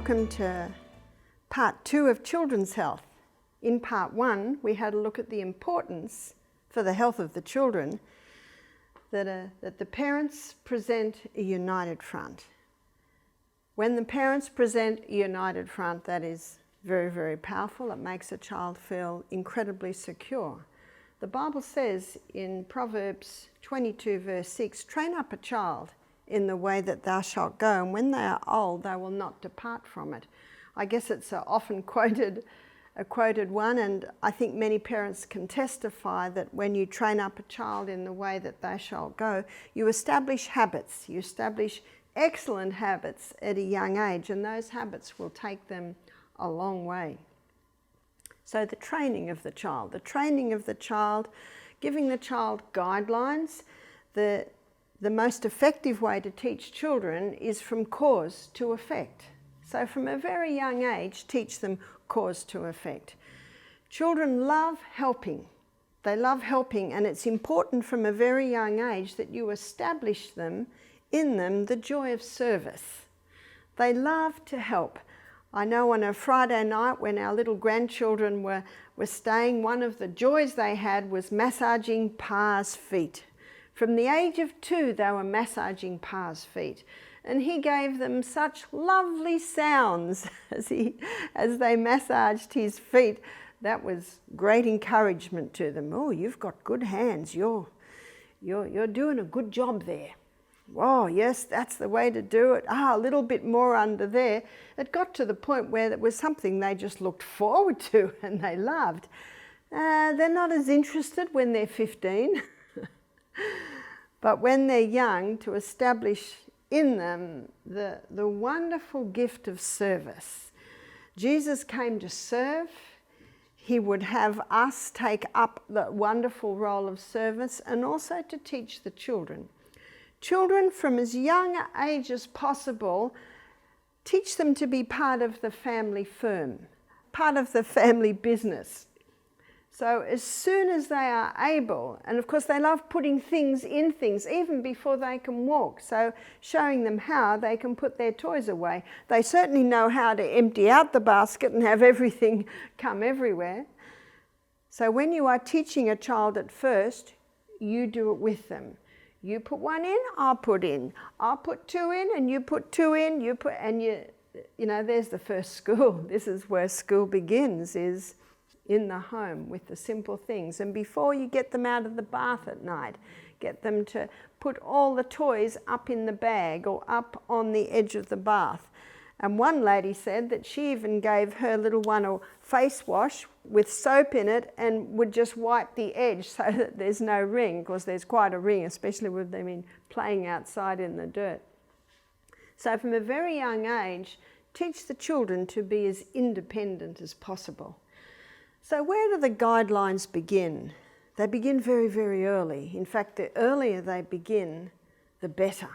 Welcome to part 2 of children's health. In part 1, we had a look at the importance for the health of the children that the parents present a united front. When the parents present a united front, that is very, very powerful. It makes a child feel incredibly secure. The Bible says in Proverbs 22 verse 6, "Train up a child in the way that thou shalt go, and when they are old, they will not depart from it." I guess it's a quoted one, and I think many parents can testify that when you train up a child in the way that they shall go, you establish habits. You establish excellent habits at a young age, and those habits will take them a long way. So the training of the child, giving the child guidelines. The most effective way to teach children is from cause to effect. So from a very young age, teach them cause to effect. Children love helping. They love helping, and it's important from a very young age that you establish in them the joy of service. They love to help. I know on a Friday night when our little grandchildren were staying, one of the joys they had was massaging Pa's feet. From the age of 2, they were massaging Pa's feet. And he gave them such lovely sounds as they massaged his feet. That was great encouragement to them. "Oh, you've got good hands. You're doing a good job there. Whoa, yes, that's the way to do it. A little bit more under there." It got to the point where it was something they just looked forward to and they loved. They're not as interested when they're 15. But when they're young, to establish in them the wonderful gift of service. Jesus came to serve. He would have us take up the wonderful role of service and also to teach the children. Children from as young an age as possible, teach them to be part of the family firm, part of the family business. So as soon as they are able, and of course they love putting things in things even before they can walk, so showing them how they can put their toys away. They certainly know how to empty out the basket and have everything come everywhere. So when you are teaching a child at first, you do it with them. You put one in, I'll put in. I'll put 2 in and you put 2 in, you know, there's the first school. This is where school begins, is in the home with the simple things. And before you get them out of the bath at night, get them to put all the toys up in the bag or up on the edge of the bath. And one lady said that she even gave her little one a face wash with soap in it and would just wipe the edge so that there's no ring, because there's quite a ring, especially with them playing outside in the dirt. So from a very young age, teach the children to be as independent as possible. So where do the guidelines begin? They begin very, very early. In fact, the earlier they begin, the better.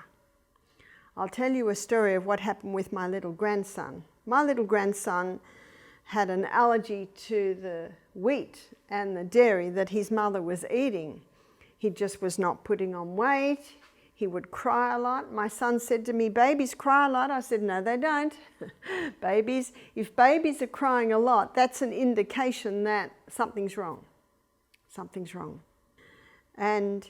I'll tell you a story of what happened with my little grandson. My little grandson had an allergy to the wheat and the dairy that his mother was eating. He just was not putting on weight. He would cry a lot. My son said to me, "Babies cry a lot." I said, "No, they don't." If babies are crying a lot, that's an indication that something's wrong. Something's wrong. And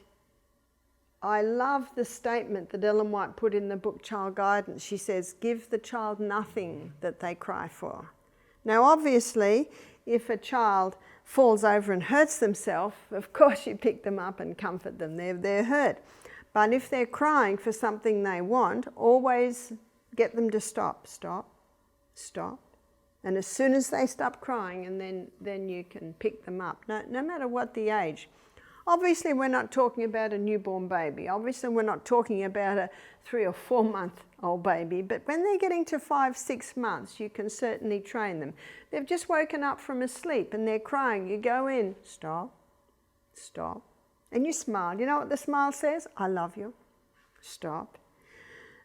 I love the statement that Ellen White put in the book Child Guidance. She says, "Give the child nothing that they cry for." Now, obviously, if a child falls over and hurts themselves, of course you pick them up and comfort them. They're hurt. But if they're crying for something they want, always get them to stop. And as soon as they stop crying, and then you can pick them up, no matter what the age. Obviously, we're not talking about a newborn baby. Obviously, we're not talking about a 3 or 4 month old baby. But when they're getting to 5, 6 months, you can certainly train them. They've just woken up from a sleep and they're crying. You go in, stop. And you smile. You know what the smile says? "I love you." Stop.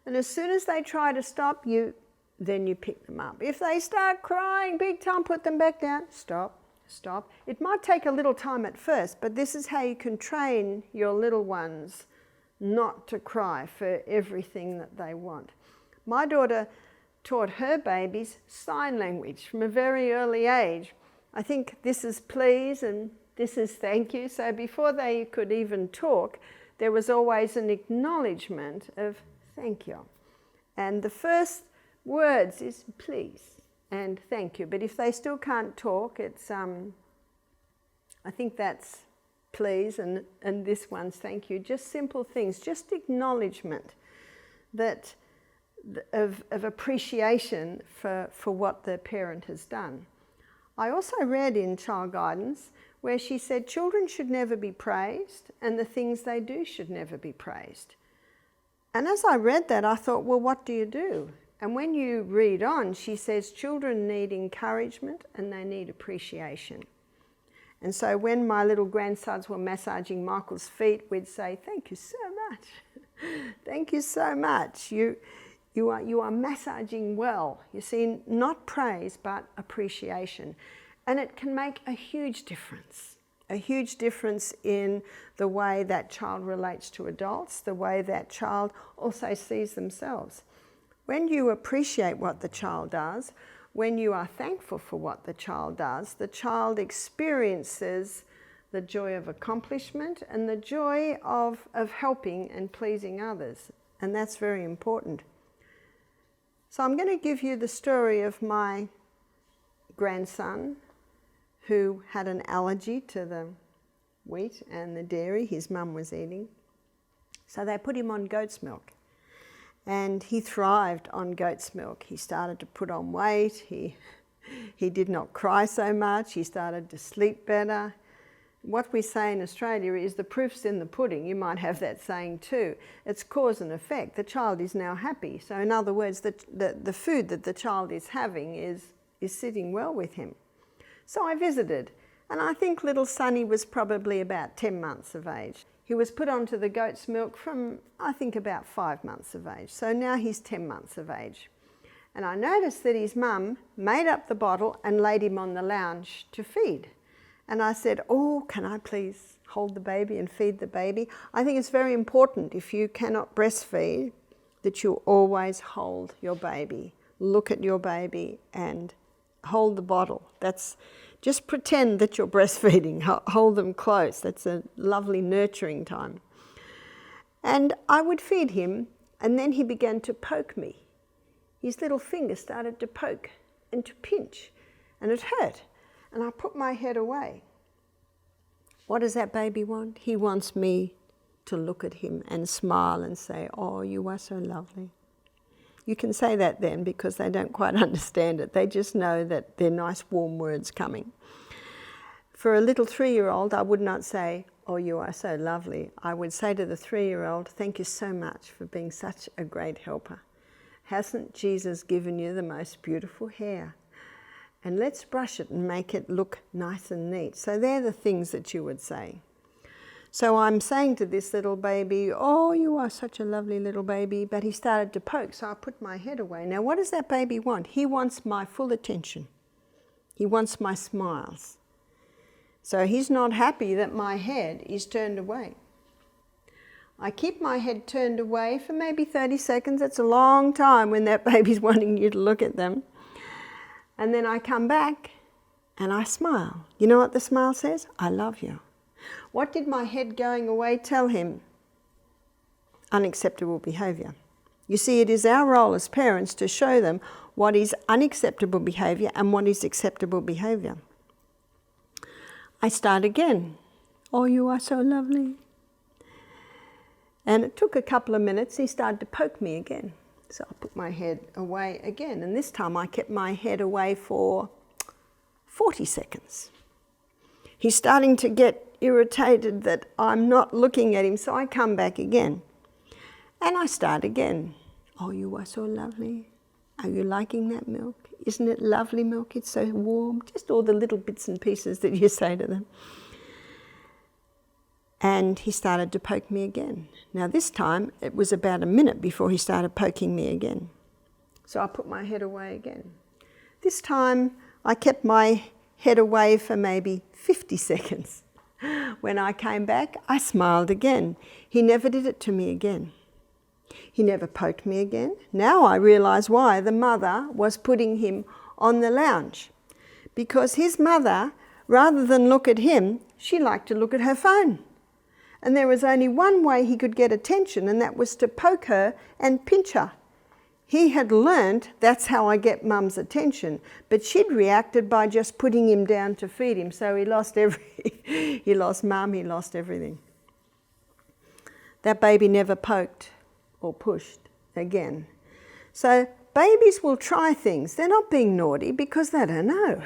And as soon as they try to stop, then you pick them up. If they start crying big time, put them back down. Stop. It might take a little time at first, but this is how you can train your little ones not to cry for everything that they want. My daughter taught her babies sign language from a very early age. I think this is please and this is thank you. So before they could even talk, there was always an acknowledgement of thank you. And the first words is please and thank you. But if they still can't talk, it's I think that's please and this one's thank you. Just simple things, just acknowledgement that of appreciation for what the parent has done. I also read in Child Guidance where she said children should never be praised and the things they do should never be praised. And as I read that, I thought, well, what do you do? And when you read on, she says children need encouragement and they need appreciation. And so when my little grandsons were massaging Michael's feet, we'd say, thank you so much. Thank you so much. You are massaging well. You see, not praise, but appreciation. And it can make a huge difference in the way that child relates to adults, the way that child also sees themselves. When you appreciate what the child does, when you are thankful for what the child experiences the joy of accomplishment and the joy of helping and pleasing others. And that's very important. So I'm going to give you the story of my grandson who had an allergy to the wheat and the dairy his mum was eating. So they put him on goat's milk. And he thrived on goat's milk. He started to put on weight. He did not cry so much. He started to sleep better. What we say in Australia is the proof's in the pudding. You might have that saying too. It's cause and effect. The child is now happy. So in other words, the food that the child is having is sitting well with him. So I visited, and I think little Sonny was probably about 10 months of age. He was put onto the goat's milk from, I think, about 5 months of age. So now he's 10 months of age. And I noticed that his mum made up the bottle and laid him on the lounge to feed. And I said, oh, can I please hold the baby and feed the baby? I think it's very important, if you cannot breastfeed, that you always hold your baby. Look at your baby and hold the bottle. Just pretend that you're breastfeeding. Hold them close. That's a lovely nurturing time. And I would feed him, and then he began to poke me. His little finger started to poke and to pinch, and it hurt. And I put my head away. What does that baby want? He wants me to look at him and smile and say, oh, you are so lovely. You can say that then because they don't quite understand it. They just know that they're nice, warm words coming. For a little 3-year-old, I would not say, oh, you are so lovely. I would say to the 3-year-old, thank you so much for being such a great helper. Hasn't Jesus given you the most beautiful hair? And let's brush it and make it look nice and neat. So they're the things that you would say. So I'm saying to this little baby, oh, you are such a lovely little baby, but he started to poke, so I put my head away. Now, what does that baby want? He wants my full attention. He wants my smiles. So he's not happy that my head is turned away. I keep my head turned away for maybe 30 seconds. That's a long time when that baby's wanting you to look at them. And then I come back and I smile. You know what the smile says? I love you. What did my head going away tell him? Unacceptable behaviour. You see, it is our role as parents to show them what is unacceptable behaviour and what is acceptable behaviour. I start again. Oh, you are so lovely. And it took a couple of minutes. He started to poke me again. So I put my head away again. And this time I kept my head away for 40 seconds. He's starting to get irritated that I'm not looking at him, so I come back again. And I start again. Oh, you are so lovely. Are you liking that milk? Isn't it lovely milk? It's so warm. Just all the little bits and pieces that you say to them. And he started to poke me again. Now this time, it was about a minute before he started poking me again. So I put my head away again. This time, I kept my head away for maybe 50 seconds. When I came back, I smiled again. He never did it to me again. He never poked me again. Now I realise why the mother was putting him on the lounge. Because his mother, rather than look at him, she liked to look at her phone. And there was only one way he could get attention, and that was to poke her and pinch her. He had learned that's how I get mum's attention, but she'd reacted by just putting him down to feed him, so he lost he lost mum, he lost everything. That baby never poked or pushed again. So babies will try things. They're not being naughty because they don't know.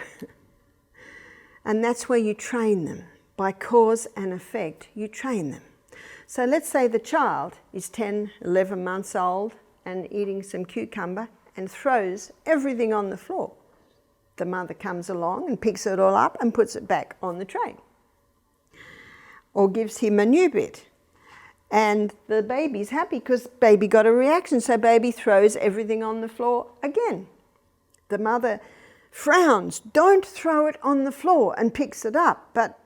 And that's where you train them. By cause and effect, you train them. So let's say the child is 10, 11 months old and eating some cucumber and throws everything on the floor. The mother comes along and picks it all up and puts it back on the tray. Or gives him a new bit. And the baby's happy because baby got a reaction, so baby throws everything on the floor again. The mother frowns, don't throw it on the floor, and picks it up, but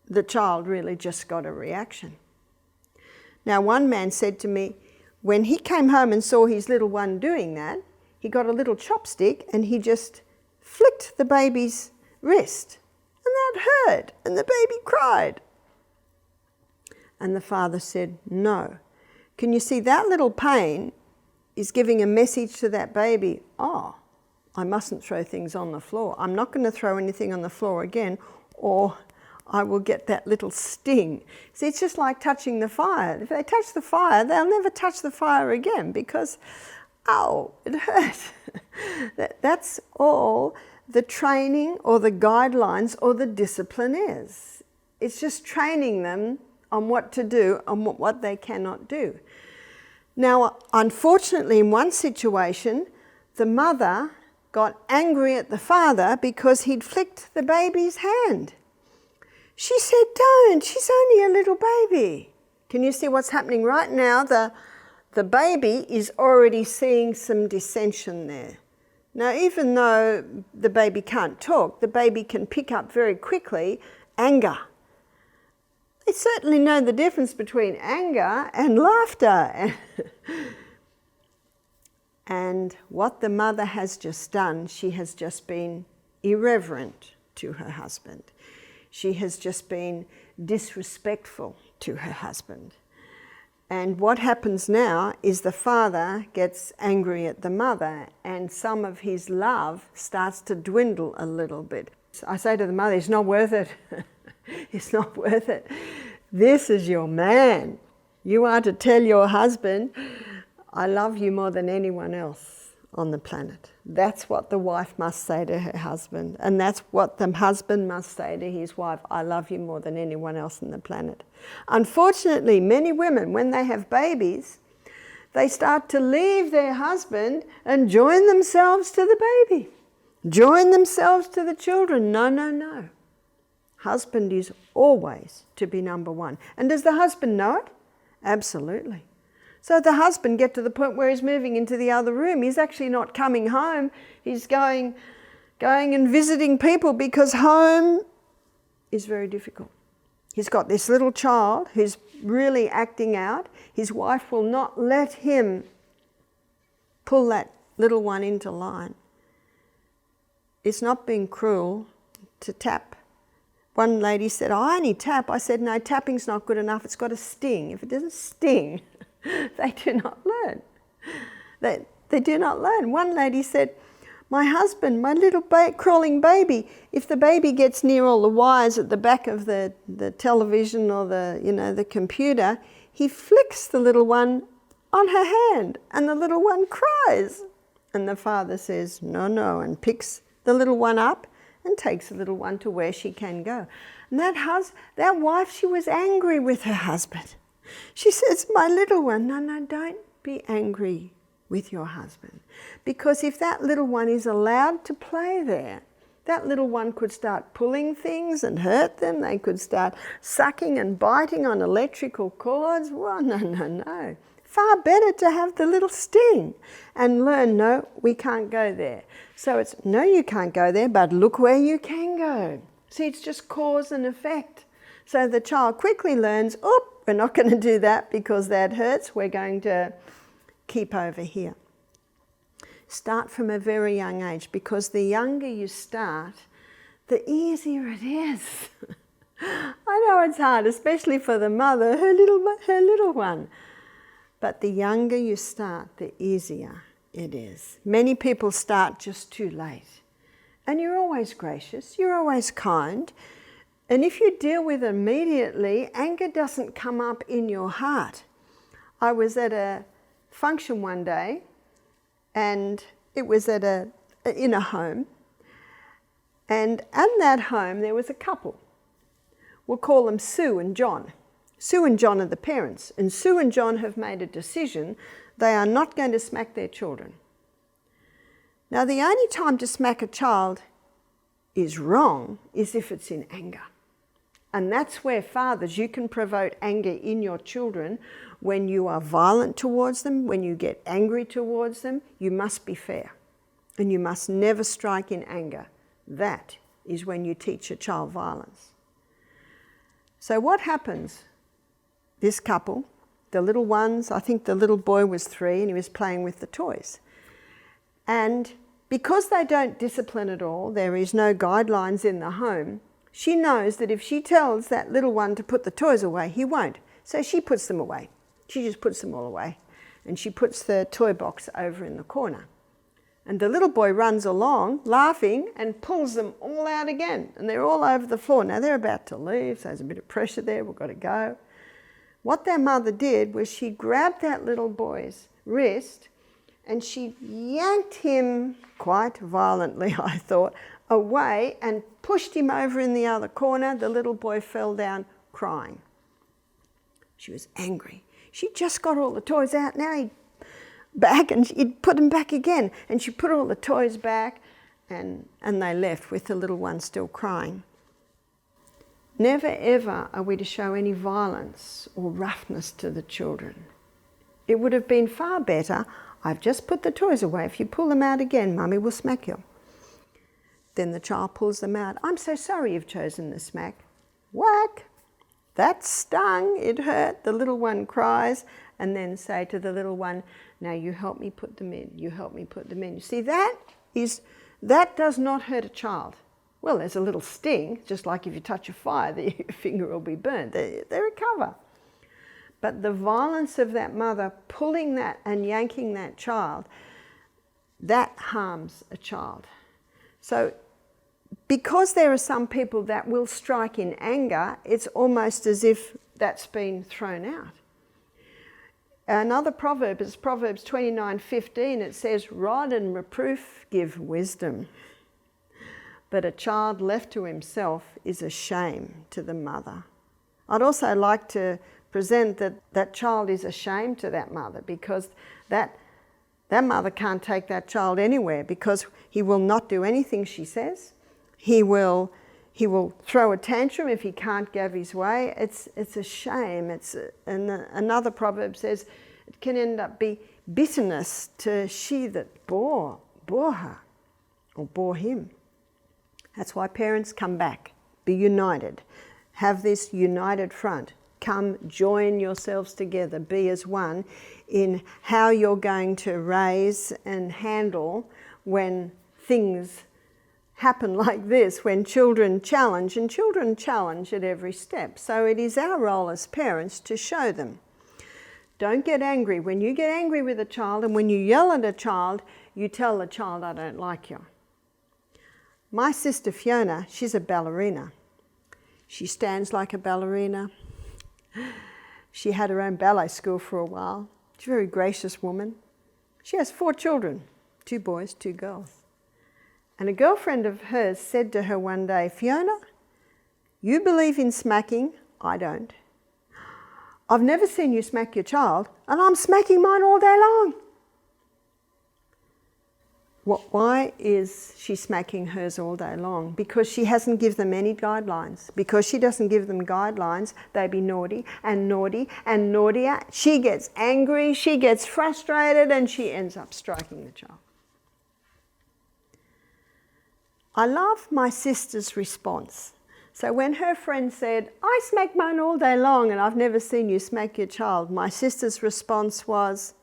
the child really just got a reaction. Now, one man said to me, when he came home and saw his little one doing that, he got a little chopstick and he just flicked the baby's wrist. And that hurt, and the baby cried. And the father said, no. Can you see that little pain is giving a message to that baby, oh, I mustn't throw things on the floor. I'm not going to throw anything on the floor again, or I will get that little sting. See, it's just like touching the fire. If they touch the fire, they'll never touch the fire again because, ow, it hurt. That's all the training or the guidelines or the discipline is. It's just training them on what to do and what they cannot do. Now, unfortunately, in one situation, the mother got angry at the father because he'd flicked the baby's hand. She said, don't, she's only a little baby. Can you see what's happening right now? The baby is already seeing some dissension there. Now, even though the baby can't talk, the baby can pick up very quickly anger. They certainly know the difference between anger and laughter. And what the mother has just done, she has just been irreverent to her husband. She has just been disrespectful to her husband. And what happens now is the father gets angry at the mother and some of his love starts to dwindle a little bit. I say to the mother, it's not worth it. It's not worth it. This is your man. You are to tell your husband, I love you more than anyone else on the planet. That's what the wife must say to her husband. And that's what the husband must say to his wife, I love you more than anyone else on the planet. Unfortunately, many women, when they have babies, they start to leave their husband and join themselves to the baby. Join themselves to the children. No, no, no. Husband is always to be number one. And does the husband know it? Absolutely. So the husband gets to the point where he's moving into the other room. He's actually not coming home. He's going and visiting people because home is very difficult. He's got this little child who's really acting out. His wife will not let him pull that little one into line. It's not being cruel to tap. One lady said, I only tap. I said, no, tapping's not good enough. It's got to sting. If it doesn't sting, they do not learn. They do not learn. One lady said, my husband, my little crawling baby, if the baby gets near all the wires at the back of the television or the computer, he flicks the little one on her hand and the little one cries. And the father says, no, no, and picks the little one up and takes the little one to where she can go. And that wife, she was angry with her husband. She says, my little one, no, don't be angry with your husband. Because if that little one is allowed to play there, that little one could start pulling things and hurt them. They could start sucking and biting on electrical cords. Well, no. Far better to have the little sting and learn, no, we can't go there. So it's, no, you can't go there, but look where you can go. See, it's just cause and effect. So the child quickly learns, we're not going to do that because that hurts. We're going to keep over here. Start from a very young age, because the younger you start, the easier it is. I know it's hard, especially for the mother, her little one. But the younger you start, the easier it is. Many people start just too late. And you're always gracious, you're always kind. And if you deal with it immediately, anger doesn't come up in your heart. I was at a function one day, and it was in a home. And at that home, there was a couple. We'll call them Sue and John. Sue and John are the parents, and Sue and John have made a decision they are not going to smack their children. Now, the only time to smack a child is wrong is if it's in anger. And that's where, fathers, you can provoke anger in your children. When you are violent towards them, when you get angry towards them, you must be fair. And you must never strike in anger. That is when you teach a child violence. So what happens? This couple, the little ones, I think the little boy was 3 and he was playing with the toys. And because they don't discipline at all, there is no guidelines in the home, she knows that if she tells that little one to put the toys away, he won't. So she puts them away. She just puts them all away. And she puts the toy box over in the corner. And the little boy runs along, laughing, and pulls them all out again. And they're all over the floor. Now they're about to leave, so there's a bit of pressure there, we've got to go. What their mother did was she grabbed that little boy's wrist and she yanked him, quite violently I thought, away and pushed him over in the other corner. The little boy fell down crying. She was angry. She just got all the toys out, now he'd back, and he'd put them back again. And she put all the toys back, and they left with the little one still crying. Never ever are we to show any violence or roughness to the children. It would have been far better, I've just put the toys away, if you pull them out again, Mummy will smack you. Then the child pulls them out. I'm so sorry you've chosen the smack. Whack! That stung, it hurt. The little one cries, and then say to the little one, now you help me put them in, you help me put them in. You see, that does not hurt a child. Well, there's a little sting, just like if you touch a fire, your finger will be burned. They recover. But the violence of that mother pulling that and yanking that child, that harms a child. So because there are some people that will strike in anger, it's almost as if that's been thrown out. Another proverb is Proverbs 29:15. It says, rod and reproof give wisdom, but a child left to himself is a shame to the mother. I'd also like to present that child is a shame to that mother, because that mother can't take that child anywhere, because he will not do anything she says. He will throw a tantrum if he can't go his way. It's a shame. And another proverb says it can end up be bitterness to she that bore her or bore him. That's why parents, come back, be united, have this united front. Come, join yourselves together, be as one in how you're going to raise and handle when things happen like this, when children challenge, and children challenge at every step. So it is our role as parents to show them. Don't get angry. When you get angry with a child and when you yell at a child, you tell the child, I don't like you. My sister Fiona, she's a ballerina. She stands like a ballerina. She had her own ballet school for a while. She's a very gracious woman. She has 4 children, 2 boys, 2 girls. And a girlfriend of hers said to her one day, Fiona, you believe in smacking, I don't. I've never seen you smack your child, and I'm smacking mine all day long. Why is she smacking hers all day long? Because she hasn't given them any guidelines. Because she doesn't give them guidelines, they be naughty and naughty and naughtier. She gets angry, she gets frustrated, and she ends up striking the child. I love my sister's response. So when her friend said, I smack mine all day long and I've never seen you smack your child, my sister's response was,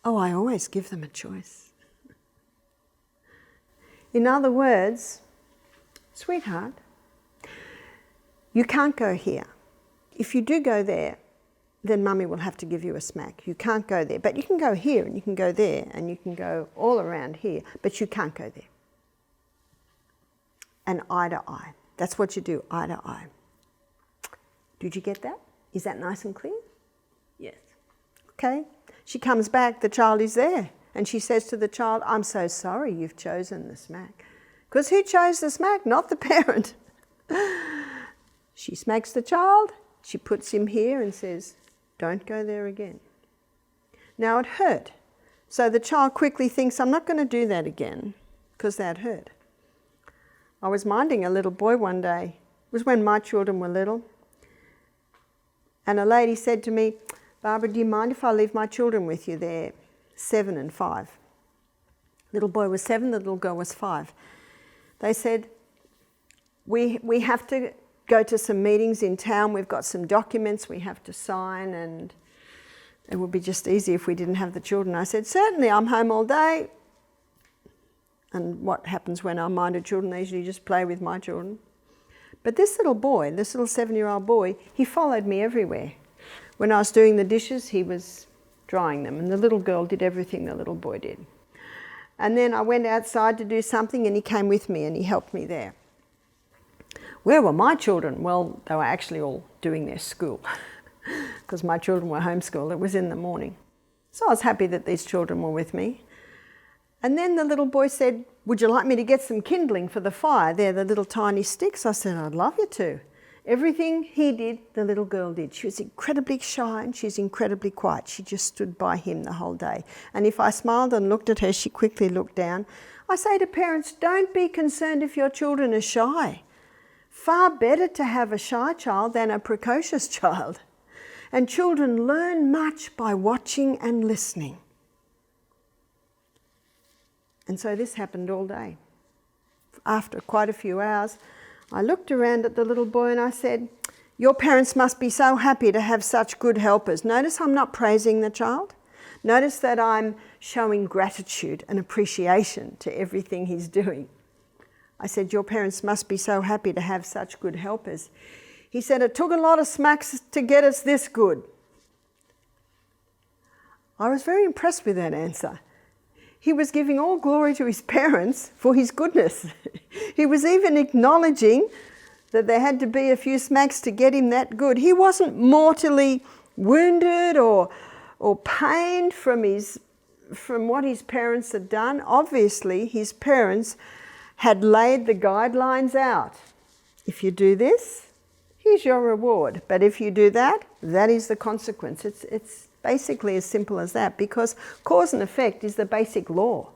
Oh, I always give them a choice. In other words, sweetheart, you can't go here. If you do go there, then mummy will have to give you a smack. You can't go there, but you can go here and you can go there and you can go all around here, but you can't go there. And eye to eye. That's what you do, eye to eye. Did you get that? Is that nice and clear? Yes. Okay. She comes back, the child is there. And she says to the child, I'm so sorry you've chosen the smack. Because who chose the smack? Not the parent. She smacks the child, she puts him here and says, don't go there again. Now it hurt. So the child quickly thinks, I'm not going to do that again, because that hurt. I was minding a little boy one day. It was when my children were little. And a lady said to me, Barbara, do you mind if I leave my children with you? They're 7 and 5. Little boy was 7, the little girl was 5. They said, we have to go to some meetings in town. We've got some documents we have to sign, and it would be just easy if we didn't have the children. I said, certainly, I'm home all day. And what happens when I'm minded children? They usually just play with my children. But this little boy, this little 7-year-old boy, he followed me everywhere. When I was doing the dishes, he was drying them, and the little girl did everything the little boy did. And then I went outside to do something, and he came with me and he helped me there. Where were my children? Well, they were actually all doing their school because my children were homeschooled. It was in the morning. So I was happy that these children were with me. And then the little boy said, would you like me to get some kindling for the fire? They're the little tiny sticks. I said, I'd love you to. Everything he did, the little girl did. She was incredibly shy and she's incredibly quiet. She just stood by him the whole day. And if I smiled and looked at her, she quickly looked down. I say to parents, don't be concerned if your children are shy. Far better to have a shy child than a precocious child. And children learn much by watching and listening. And so this happened all day. After quite a few hours, I looked around at the little boy and I said, your parents must be so happy to have such good helpers. Notice I'm not praising the child. Notice that I'm showing gratitude and appreciation to everything he's doing. I said, your parents must be so happy to have such good helpers. He said, it took a lot of smacks to get us this good. I was very impressed with that answer. He was giving all glory to his parents for his goodness. He was even acknowledging that there had to be a few smacks to get him that good. He wasn't mortally wounded or pained from what his parents had done. Obviously, his parents had laid the guidelines out. If you do this, here's your reward. But if you do that, that is the consequence. It's basically as simple as that, because cause and effect is the basic law.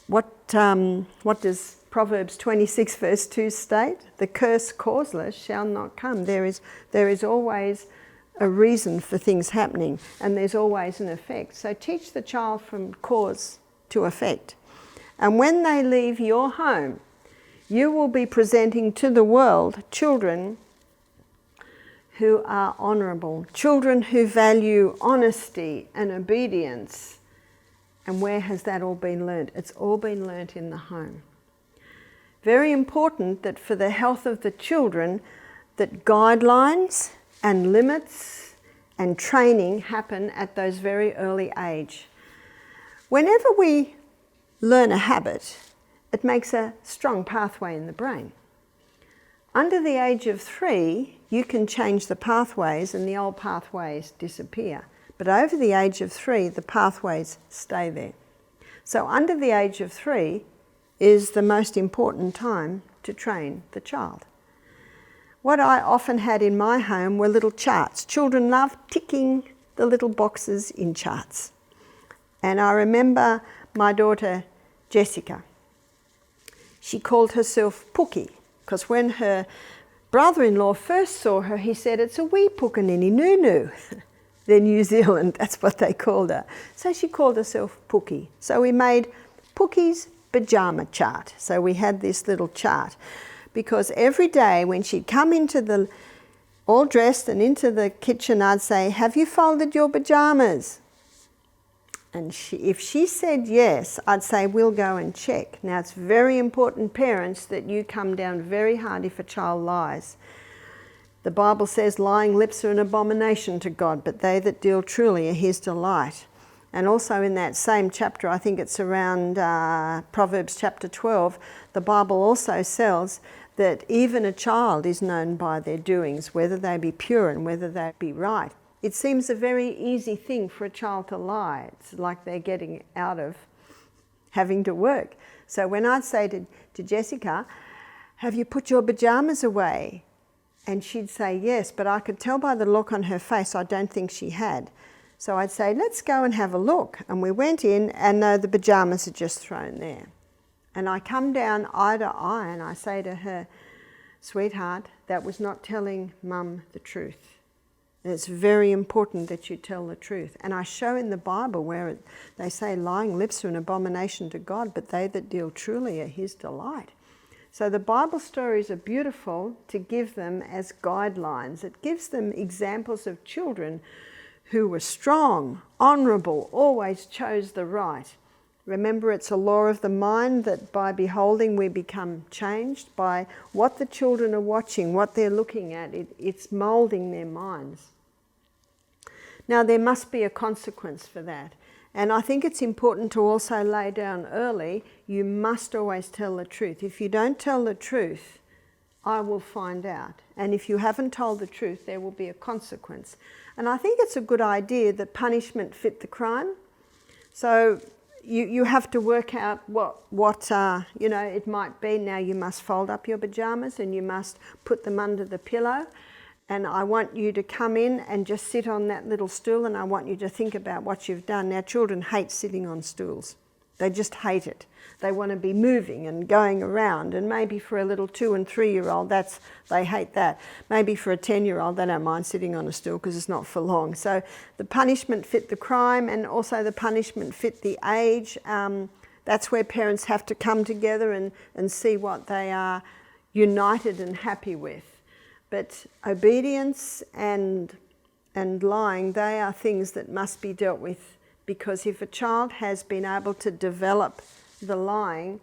What does Proverbs 26 verse 2 state? The curse causeless shall not come. There is always a reason for things happening, and there's always an effect. So teach the child from cause to effect. And when they leave your home, you will be presenting to the world children who are honourable, children who value honesty and obedience. And where has that all been learnt? It's all been learnt in the home. Very important that for the health of the children, that guidelines and limits and training happen at those very early age. Whenever we learn a habit, it makes a strong pathway in the brain. Under the age of 3, you can change the pathways and the old pathways disappear. But over the age of 3, the pathways stay there. So under the age of 3 is the most important time to train the child. What I often had in my home were little charts. Children love ticking the little boxes in charts. And I remember my daughter Jessica. She called herself Pookie, because when her brother-in-law first saw her, he said, it's a wee Pukanini Nunu. They're New Zealand, that's what they called her. So she called herself Pookie. So we made Pookie's pyjama chart. So we had this little chart, because every day when she'd come into all dressed and into the kitchen, I'd say, have you folded your pyjamas? And if she said yes, I'd say, we'll go and check. Now, it's very important, parents, that you come down very hard if a child lies. The Bible says lying lips are an abomination to God, but they that deal truly are his delight. And also in that same chapter, I think it's around Proverbs chapter 12, the Bible also says that even a child is known by their doings, whether they be pure and whether they be right. It seems a very easy thing for a child to lie. It's like they're getting out of having to work. So when I'd say to Jessica, have you put your pajamas away? And she'd say yes, but I could tell by the look on her face I don't think she had. So I'd say, let's go and have a look. And we went in, and the pajamas are just thrown there. And I come down eye to eye and I say to her, sweetheart, that was not telling Mum the truth. And it's very important that you tell the truth. And I show in the Bible where they say lying lips are an abomination to God, but they that deal truly are his delight. So the Bible stories are beautiful to give them as guidelines. It gives them examples of children who were strong, honourable, always chose the right. Remember, it's a law of the mind that by beholding we become changed. By what the children are watching, what they're looking at, it's moulding their minds. Now, there must be a consequence for that. And I think it's important to also lay down early, you must always tell the truth. If you don't tell the truth, I will find out. And if you haven't told the truth, there will be a consequence. And I think it's a good idea that punishment fit the crime. So you have to work out what it might be. Now you must fold up your pajamas and you must put them under the pillow. And I want you to come in and just sit on that little stool, and I want you to think about what you've done. Now, children hate sitting on stools. They just hate it. They want to be moving and going around. And maybe for a little 2- and 3-year-old, they hate that. Maybe for a 10-year-old, they don't mind sitting on a stool because it's not for long. So the punishment fit the crime, and also the punishment fit the age. That's where parents have to come together and see what they are united and happy with. But obedience and lying, they are things that must be dealt with, because if a child has been able to develop the lying,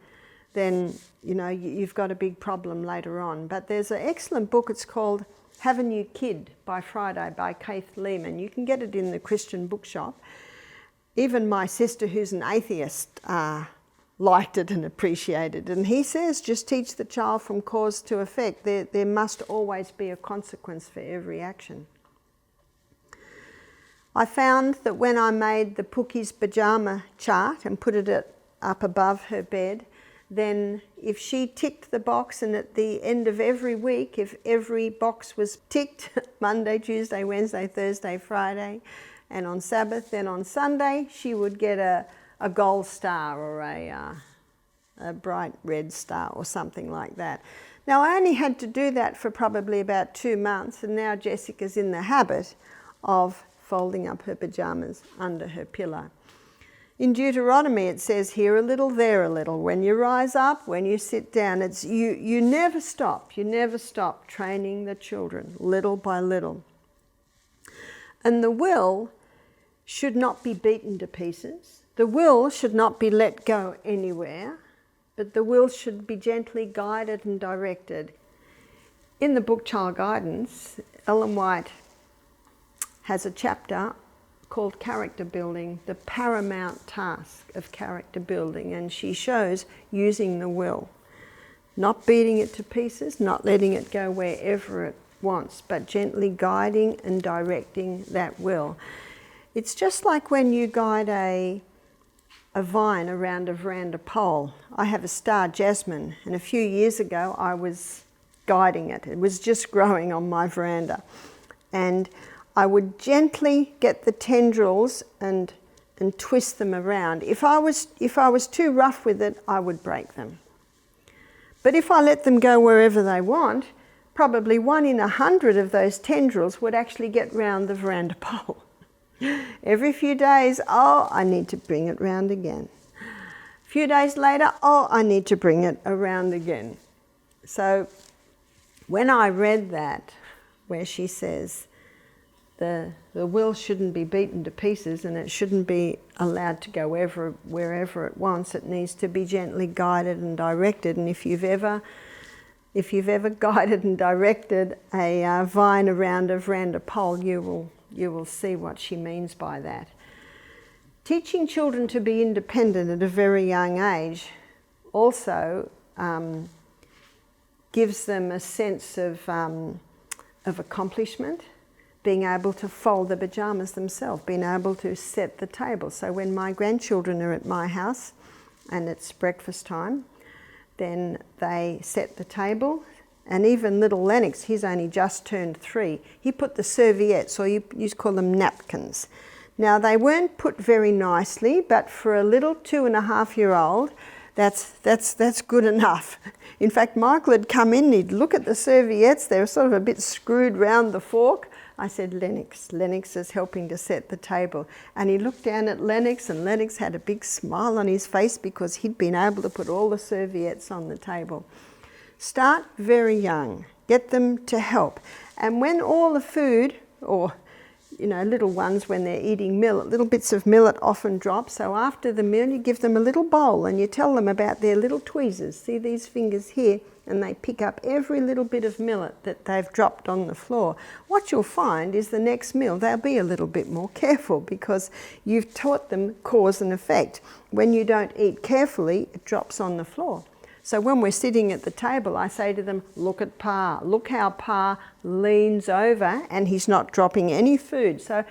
then you've got a big problem later on. But there's an excellent book, it's called Have a New Kid by Friday by Keith Lehman. You can get it in the Christian bookshop. Even my sister, who's an atheist, liked it and appreciated it. And he says, just teach the child from cause to effect. There must always be a consequence for every action. I found that when I made the Pookie's pyjama chart and put it up above her bed, then if she ticked the box, and at the end of every week, if every box was ticked, Monday, Tuesday, Wednesday, Thursday, Friday, and on Sabbath, then on Sunday, she would get a gold star or a bright red star or something like that. Now, I only had to do that for probably about 2 months, and now Jessica's in the habit of folding up her pyjamas under her pillow. In Deuteronomy, it says, here a little, there a little. When you rise up, when you sit down, it's you never stop. You never stop training the children, little by little. And the will should not be beaten to pieces. The will should not be let go anywhere, but the will should be gently guided and directed. In the book Child Guidance, Ellen White has a chapter called Character Building, the paramount task of character building, and she shows using the will. Not beating it to pieces, not letting it go wherever it wants, but gently guiding and directing that will. It's just like when you guide a vine around a veranda pole. I have a star jasmine, and a few years ago I was guiding it. It was just growing on my veranda. And I would gently get the tendrils and twist them around. If I was too rough with it, I would break them. But if I let them go wherever they want, probably 1 in 100 of those tendrils would actually get round the veranda pole. Every few days, I need to bring it round again. A few days later, I need to bring it around again. So when I read that, where she says, the will shouldn't be beaten to pieces, and it shouldn't be allowed to go wherever it wants. It needs to be gently guided and directed. And if you've ever guided and directed a vine around a veranda pole, you will see what she means by that. Teaching children to be independent at a very young age also gives them a sense of accomplishment, being able to fold the pyjamas themselves, being able to set the table. So when my grandchildren are at my house and it's breakfast time, then they set the table. And even little Lennox, he's only just turned 3, he put the serviettes, or you used to call them napkins. Now they weren't put very nicely, but for a little 2.5-year-old, that's good enough. In fact, Michael had come in, he'd look at the serviettes, they were sort of a bit screwed round the fork. I said, Lennox is helping to set the table. And he looked down at Lennox, and Lennox had a big smile on his face because he'd been able to put all the serviettes on the table. Start very young, get them to help. And when all the food, or little ones, when they're eating millet, little bits of millet often drop. So after the meal, you give them a little bowl and you tell them about their little tweezers. See these fingers here? And they pick up every little bit of millet that they've dropped on the floor. What you'll find is the next meal, they'll be a little bit more careful because you've taught them cause and effect. When you don't eat carefully, it drops on the floor. So when we're sitting at the table, I say to them, look at Pa. Look how Pa leans over and he's not dropping any food. So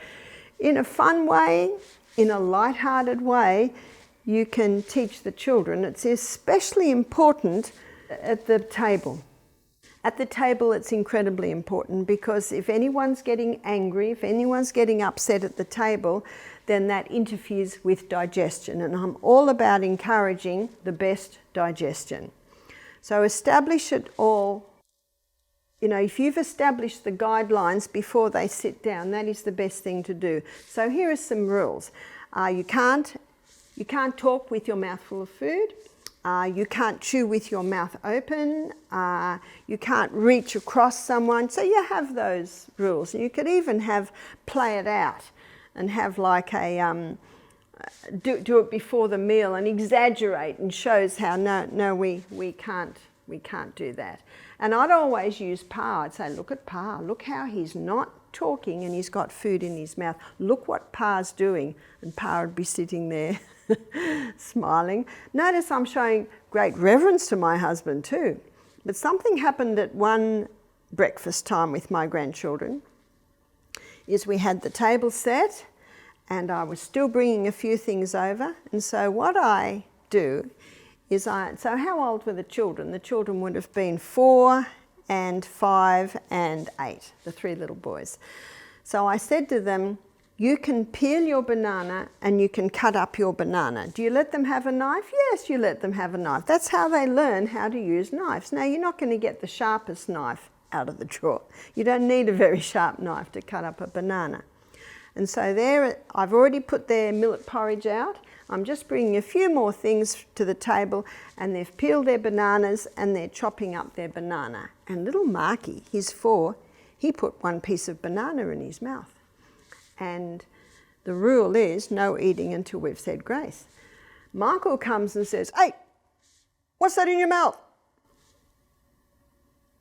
in a fun way, in a light-hearted way, you can teach the children. It's especially important at the table. At the table, it's incredibly important because if anyone's getting angry, if anyone's getting upset at the table, then that interferes with digestion. And I'm all about encouraging the best digestion. So establish it all. If you've established the guidelines before they sit down, that is the best thing to do. So here are some rules. You can't talk with your mouth full of food. You can't chew with your mouth open. You can't reach across someone. So you have those rules. You could even have play it out and have like a do it before the meal and exaggerate and shows how we can't do that. And I'd always use Pa. I'd say, look at Pa. Look how he's not talking and he's got food in his mouth. Look what Pa's doing. And Pa would be sitting there smiling. Notice I'm showing great reverence to my husband too. But something happened at one breakfast time with my grandchildren is we had the table set and I was still bringing a few things over. And so what I do is so how old were the children? The children would have been 4 and 5 and 8, the 3 little boys. So I said to them, you can peel your banana and you can cut up your banana. Do you let them have a knife? Yes, you let them have a knife. That's how they learn how to use knives. Now, you're not going to get the sharpest knife out of the drawer. You don't need a very sharp knife to cut up a banana. And so there, I've already put their millet porridge out. I'm just bringing a few more things to the table and they've peeled their bananas and they're chopping up their banana. And little Marky, he's 4, he put one piece of banana in his mouth. And the rule is no eating until we've said grace. Michael comes and says, hey, what's that in your mouth?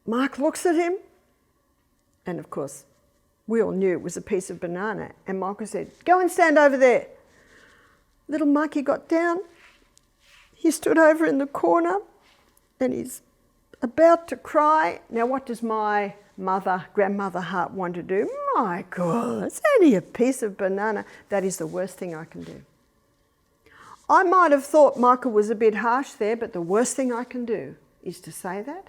Mark looks at him. And of course, we all knew it was a piece of banana. And Michael said, go and stand over there. Little Marky got down. He stood over in the corner and he's about to cry. Now, what does my grandmother heart want to do? My God, it's only a piece of banana. That is the worst thing I can do. I might have thought Michael was a bit harsh there, but the worst thing I can do is to say that.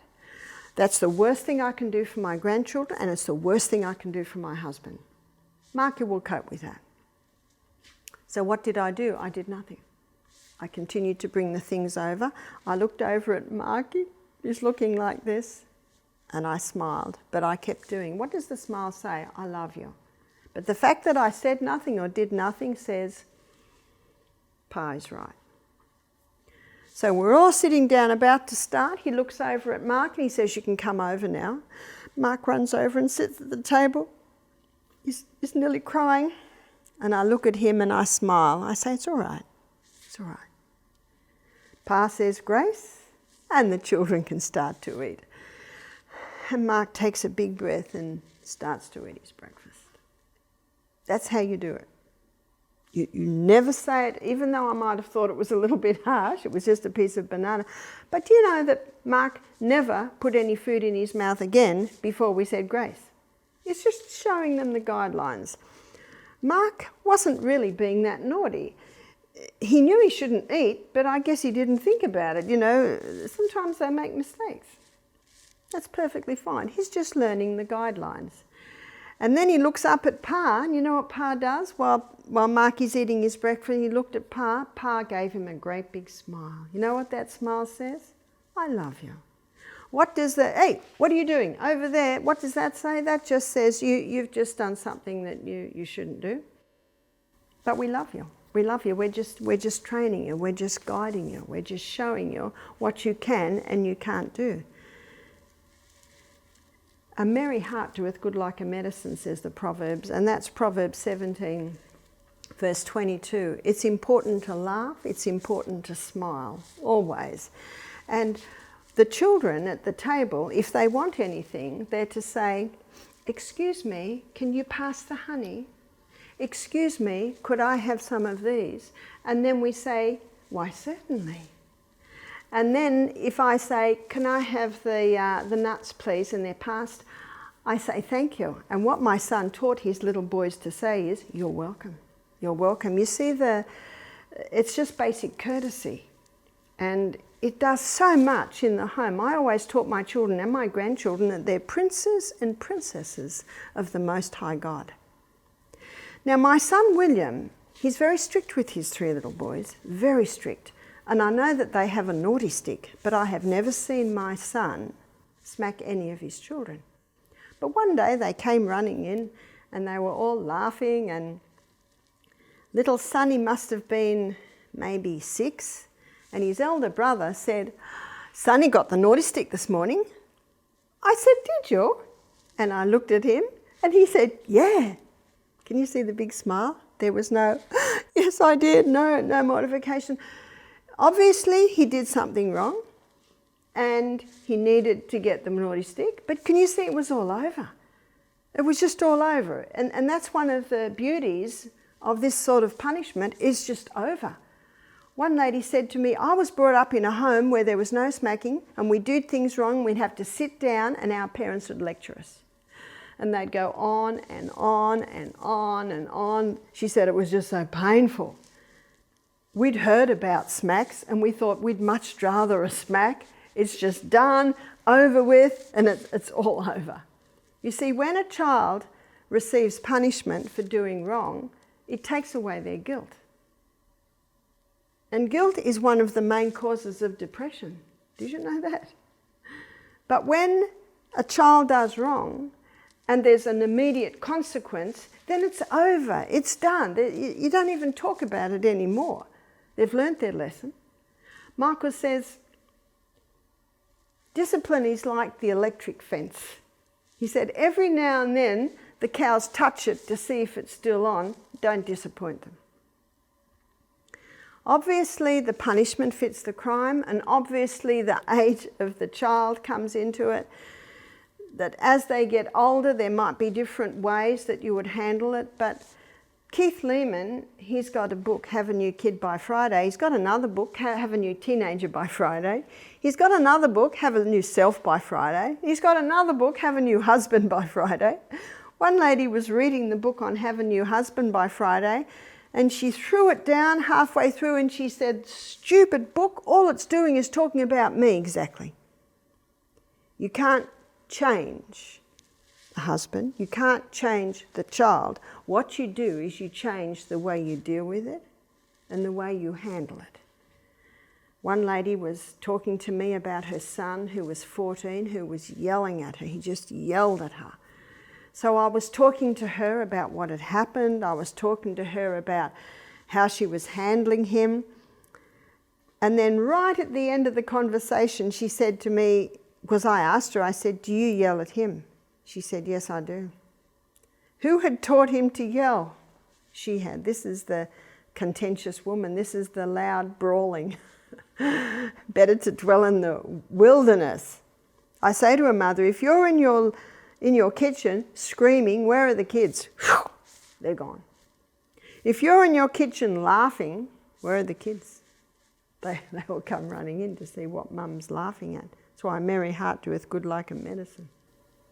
That's the worst thing I can do for my grandchildren, and it's the worst thing I can do for my husband. Marky will cope with that. So what did I do? I did nothing. I continued to bring the things over. I looked over at Marky. He's looking like this. And I smiled, but I kept doing. What does the smile say? I love you. But the fact that I said nothing or did nothing says, Pa is right. So we're all sitting down about to start. He looks over at Mark and he says, you can come over now. Mark runs over and sits at the table. He's nearly crying. And I look at him and I smile. I say, it's all right. It's all right. Pa says grace, and the children can start to eat. And Mark takes a big breath and starts to eat his breakfast. That's how you do it. You never say it, even though I might have thought it was a little bit harsh. It was just a piece of banana. But do you know that Mark never put any food in his mouth again before we said grace? It's just showing them the guidelines. Mark wasn't really being that naughty. He knew he shouldn't eat, but I guess he didn't think about it. You know, sometimes they make mistakes. That's perfectly fine. He's just learning the guidelines. And then he looks up at Pa, and you know what Pa does? While Mark is eating his breakfast, he looked at Pa. Pa gave him a great big smile. You know what that smile says? I love you. What does that, hey, what are you doing over there? What does that say? That just says you've just done something that you shouldn't do. But we love you. We love you. We're just training you. We're just guiding you. We're just showing you what you can and you can't do. A merry heart doeth good like a medicine, says the Proverbs, and that's Proverbs 17, verse 22. It's important to laugh. It's important to smile, always. And the children at the table, if they want anything, they're to say, excuse me, can you pass the honey? Excuse me, could I have some of these? And then we say, why, certainly. And then if I say, can I have the nuts, please, and they're passed, I say, thank you. And what my son taught his little boys to say is, you're welcome. You're welcome. You see, it's just basic courtesy. And it does so much in the home. I always taught my children and my grandchildren that they're princes and princesses of the Most High God. Now, my son William, he's very strict with his three little boys, very strict. And I know that they have a naughty stick, but I have never seen my son smack any of his children. But one day they came running in and they were all laughing, and little Sonny must have been maybe 6, and his elder brother said, Sonny got the naughty stick this morning. I said, did you? And I looked at him and he said, yeah. Can you see the big smile? There was no, yes I did, no mortification. Obviously he did something wrong and he needed to get the naughty stick, but can you see it was all over? It was just all over. And that's one of the beauties of this sort of punishment, is just over. One lady said to me, I was brought up in a home where there was no smacking, and we did things wrong, we'd have to sit down and our parents would lecture us. And they'd go on and on and on and on. She said it was just so painful. We'd heard about smacks and we thought we'd much rather a smack. It's just done, over with, and it's all over. You see, when a child receives punishment for doing wrong, it takes away their guilt. And guilt is one of the main causes of depression. Did you know that? But when a child does wrong and there's an immediate consequence, then it's over, it's done. You don't even talk about it anymore. They've learnt their lesson. Michael says, discipline is like the electric fence. He said, every now and then the cows touch it to see if it's still on. Don't disappoint them. Obviously the punishment fits the crime, and obviously the age of the child comes into it. That as they get older, there might be different ways that you would handle it. But Keith Lehman, he's got a book, Have a New Kid by Friday. He's got another book, Have a New Teenager by Friday. He's got another book, Have a New Self by Friday. He's got another book, Have a New Husband by Friday. One lady was reading the book on Have a New Husband by Friday, and she threw it down halfway through and she said, stupid book, all it's doing is talking about me. Exactly. You can't change the husband, you can't change the child. What you do is you change the way you deal with it and the way you handle it. One lady was talking to me about her son who was 14, who was yelling at her. He just yelled at her. So I was talking to her about what had happened. I was talking to her about how she was handling him. And then right at the end of the conversation, she said to me, because I asked her, I said, do you yell at him? She said, yes, I do. Who had taught him to yell? She had. This is the contentious woman. This is the loud brawling. Better to dwell in the wilderness. I say to a mother, if you're in your kitchen screaming, where are the kids? They're gone. If you're in your kitchen laughing, where are the kids? They will come running in to see what mum's laughing at. That's why a merry heart doeth good like a medicine.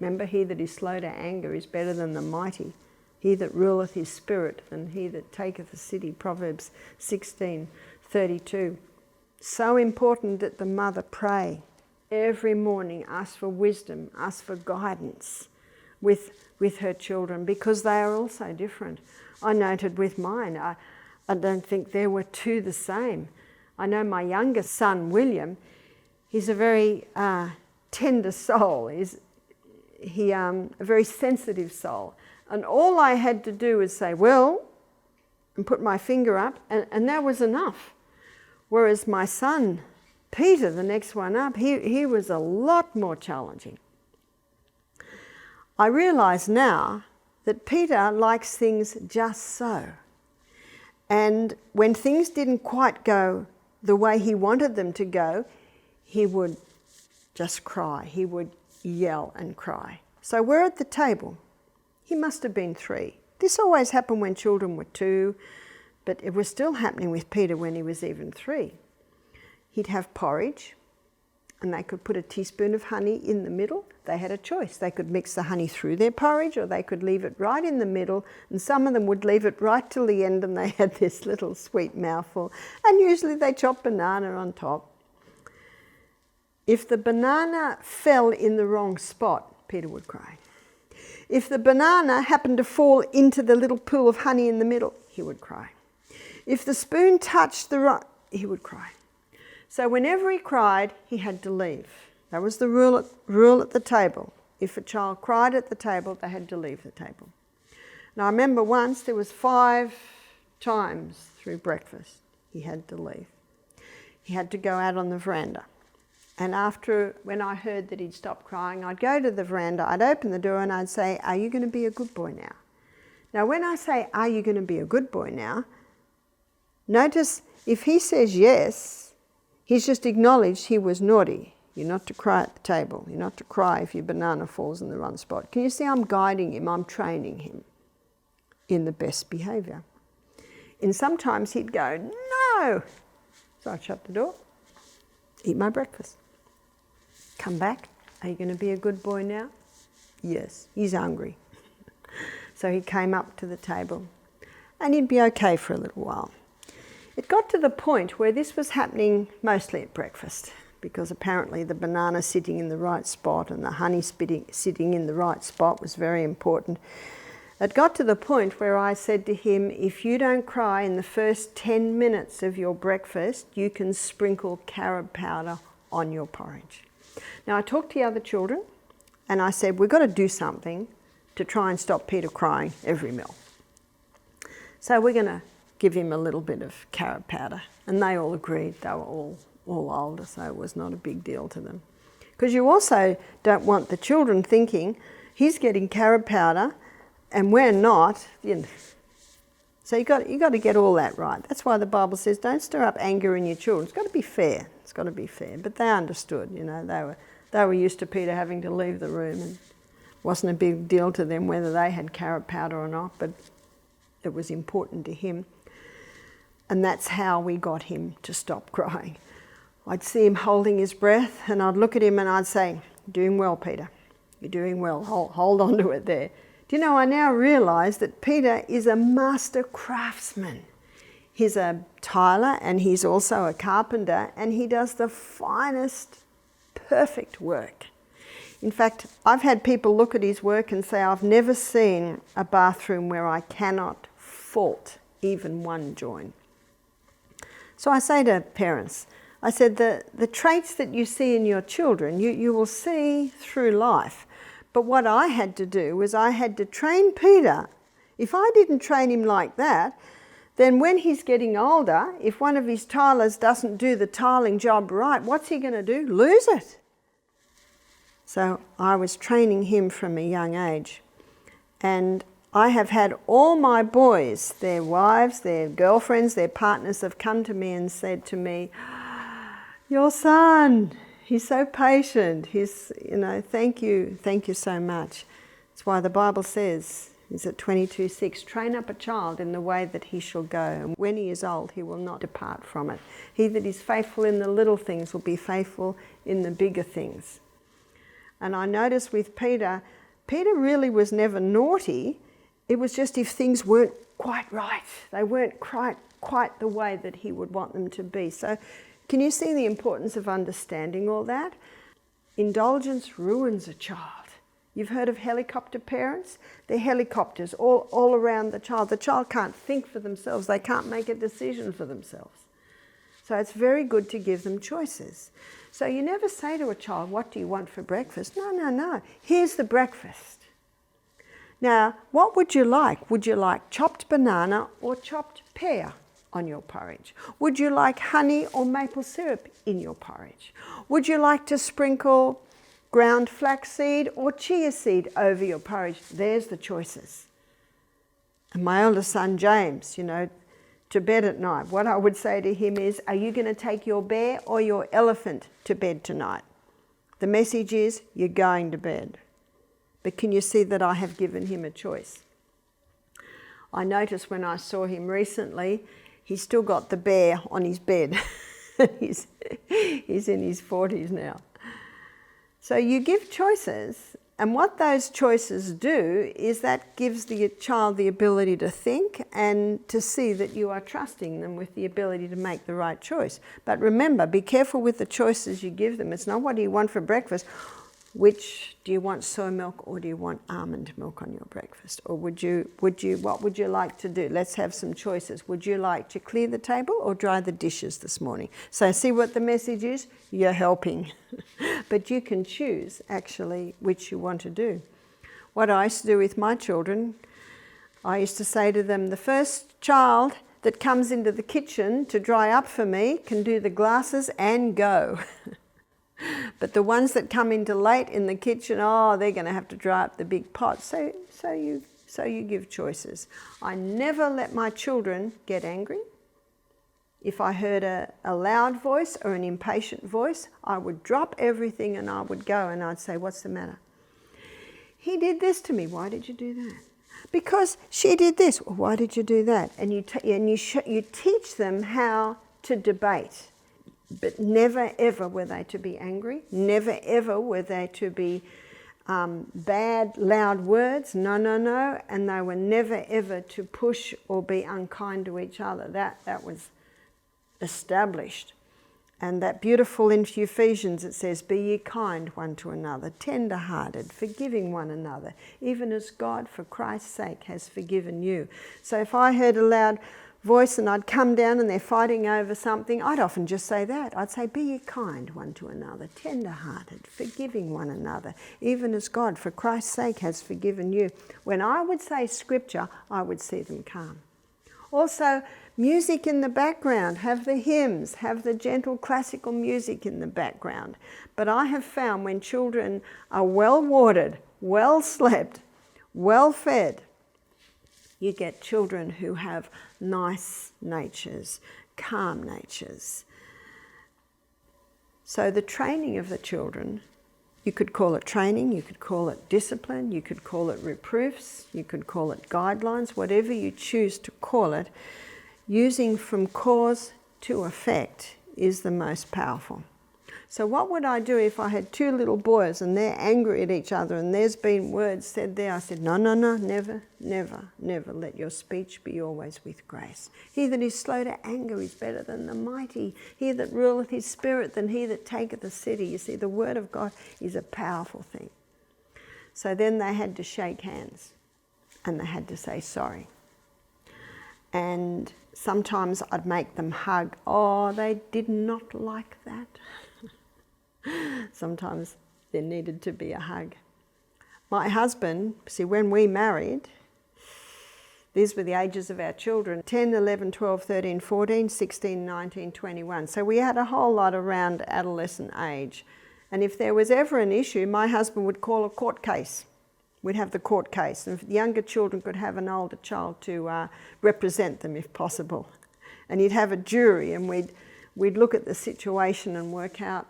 Remember, he that is slow to anger is better than the mighty. He that ruleth his spirit than he that taketh a city. Proverbs 16:32. So important that the mother pray every morning, ask for wisdom, ask for guidance with her children, because they are also different. I noted with mine, I don't think there were two the same. I know my youngest son, William, he's a very tender soul. He's a very sensitive soul. And all I had to do was say, well, and put my finger up, and that was enough. Whereas my son, Peter, the next one up, he was a lot more challenging. I realise now that Peter likes things just so. And when things didn't quite go the way he wanted them to go, he would just cry. He would yell and cry. So we're at the table. He must have been 3. This always happened when children were 2, but it was still happening with Peter when he was even 3. He'd have porridge, and they could put a teaspoon of honey in the middle. They had a choice. They could mix the honey through their porridge, or they could leave it right in the middle, and some of them would leave it right till the end, and they had this little sweet mouthful. And usually they chopped banana on top. If the banana fell in the wrong spot, Peter would cry. If the banana happened to fall into the little pool of honey in the middle, he would cry. If the spoon touched the right, he would cry. So whenever he cried, he had to leave. That was the rule at the table. If a child cried at the table, they had to leave the table. And I remember once there was 5 times through breakfast he had to leave. He had to go out on the veranda. And when I heard that he'd stopped crying, I'd go to the veranda, I'd open the door and I'd say, are you going to be a good boy now? Now when I say, are you going to be a good boy now? Notice if he says yes, he's just acknowledged he was naughty. You're not to cry at the table. You're not to cry if your banana falls in the wrong spot. Can you see I'm guiding him? I'm training him in the best behaviour. And sometimes he'd go, no! So I'd shut the door, eat my breakfast. Come back. Are you going to be a good boy now? Yes. He's hungry. So he came up to the table and he'd be okay for a little while. It got to the point where this was happening mostly at breakfast, because apparently the banana sitting in the right spot and the honey sitting in the right spot was very important. It got to the point where I said to him, if you don't cry in the first 10 minutes of your breakfast, you can sprinkle carob powder on your porridge. Now I talked to the other children and I said, we've got to do something to try and stop Peter crying every meal. So we're going to give him a little bit of carob powder. And they all agreed. They were all older, so it was not a big deal to them. Because you also don't want the children thinking, he's getting carob powder and we're not. So you got to get all that right. That's why the Bible says, don't stir up anger in your children. It's got to be fair. It's got to be fair. But they understood, they were used to Peter having to leave the room, and it wasn't a big deal to them whether they had carob powder or not, but it was important to him. And that's how we got him to stop crying. I'd see him holding his breath and I'd look at him and I'd say, you're doing well, Peter. You're doing well. Hold on to it there. Do you know, I now realise that Peter is a master craftsman. He's a tiler and he's also a carpenter, and he does the finest, perfect work. In fact, I've had people look at his work and say, I've never seen a bathroom where I cannot fault even one join. So I say to parents, I said, the traits that you see in your children, you will see through life. But what I had to do was I had to train Peter. If I didn't train him like that, then when he's getting older, if one of his tilers doesn't do the tiling job right, what's he going to do? Lose it. So I was training him from a young age. And I have had all my boys, their wives, their girlfriends, their partners have come to me and said to me, your son, he's so patient. He's, thank you so much. That's why the Bible says, is it 22:6, train up a child in the way that he shall go, and when he is old, he will not depart from it. He that is faithful in the little things will be faithful in the bigger things. And I noticed with Peter really was never naughty. It was just if things weren't quite right. They weren't quite the way that he would want them to be. So can you see the importance of understanding all that? Indulgence ruins a child. You've heard of helicopter parents? They're helicopters all around the child. The child can't think for themselves. They can't make a decision for themselves. So it's very good to give them choices. So you never say to a child, what do you want for breakfast? No. Here's the breakfast. Now, what would you like? Would you like chopped banana or chopped pear on your porridge? Would you like honey or maple syrup in your porridge? Would you like to sprinkle ground flaxseed or chia seed over your porridge? There's the choices. And my eldest son, James, to bed at night, what I would say to him is, are you going to take your bear or your elephant to bed tonight? The message is, you're going to bed. But can you see that I have given him a choice? I noticed when I saw him recently, he's still got the bear on his bed. he's in his 40s now. So you give choices, and what those choices do is that gives the child the ability to think and to see that you are trusting them with the ability to make the right choice. But remember, be careful with the choices you give them. It's not what do you want for breakfast. Which do you want, soy milk or do you want almond milk on your breakfast? Or what would you like to do? Let's have some choices. Would you like to clear the table or dry the dishes this morning? So see what the message is? You're helping. But you can choose actually which you want to do. What I used to do with my children, I used to say to them, the first child that comes into the kitchen to dry up for me can do the glasses and go. But the ones that come into late in the kitchen, they're going to have to dry up the big pot. So you give choices. I never let my children get angry. If I heard a loud voice or an impatient voice, I would drop everything and I would go and I'd say, what's the matter? He did this to me. Why did you do that? Because she did this. Why did you do that? And you teach them how to debate. But never ever were they to be angry. Never ever were they to be bad, loud words. No. And they were never ever to push or be unkind to each other. That was established. And that beautiful in Ephesians, it says, be ye kind one to another, tender-hearted, forgiving one another, even as God, for Christ's sake, has forgiven you. So if I heard a loud voice and I'd come down and they're fighting over something, I'd often just say that. I'd say, be ye kind one to another, tender-hearted, forgiving one another, even as God, for Christ's sake, has forgiven you. When I would say scripture, I would see them calm. Also, music in the background, have the hymns, have the gentle classical music in the background. But I have found when children are well watered, well slept, well fed, you get children who have nice natures, calm natures. So the training of the children, you could call it training, you could call it discipline, you could call it reproofs, you could call it guidelines, whatever you choose to call it, using from cause to effect is the most powerful. So what would I do if I had two little boys and they're angry at each other and there's been words said there? I said, no, never let your speech be always with grace. He that is slow to anger is better than the mighty. He that ruleth his spirit than he that taketh a city. You see, the word of God is a powerful thing. So then they had to shake hands and they had to say sorry. And sometimes I'd make them hug. Oh, they did not like that. Sometimes there needed to be a hug. My husband, see, when we married, these were the ages of our children, 10, 11, 12, 13, 14, 16, 19, 21. So we had a whole lot around adolescent age. And if there was ever an issue, my husband would call a court case. We'd have the court case, and the younger children could have an older child to represent them if possible. And you'd have a jury, and we'd look at the situation and work out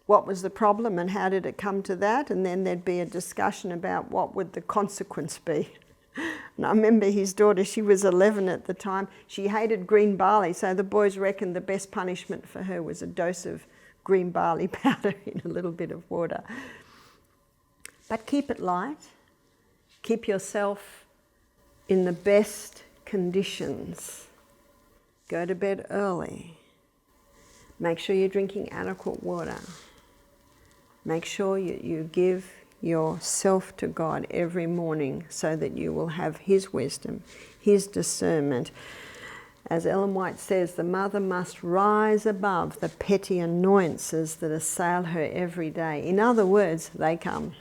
what was the problem and how did it come to that, and then there'd be a discussion about what would the consequence be. And I remember his daughter, she was 11 at the time, she hated green barley, so the boys reckoned the best punishment for her was a dose of green barley powder in a little bit of water. But keep it light, keep yourself in the best conditions. Go to bed early. Make sure you're drinking adequate water. Make sure you give yourself to God every morning so that you will have His wisdom, His discernment. As Ellen White says, the mother must rise above the petty annoyances that assail her every day. In other words, they come.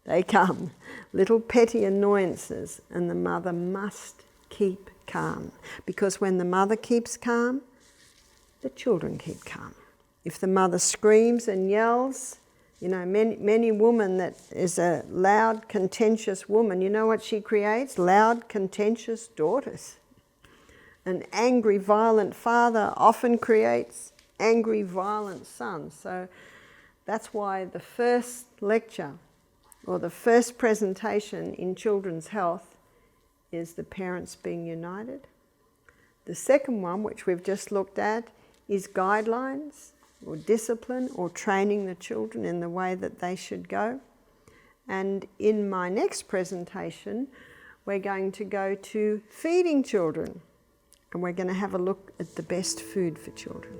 They come. Little petty annoyances, and the mother must keep calm. Because when the mother keeps calm, the children keep calm. If the mother screams and yells, you know, many women that is a loud, contentious woman, you know what she creates? Loud, contentious daughters. An angry, violent father often creates angry, violent sons. So that's why the first lecture or the first presentation in children's health is the parents being united. The second one, which we've just looked at, is guidelines or discipline or training the children in the way that they should go. And in my next presentation, we're going to go to feeding children, and we're going to have a look at the best food for children.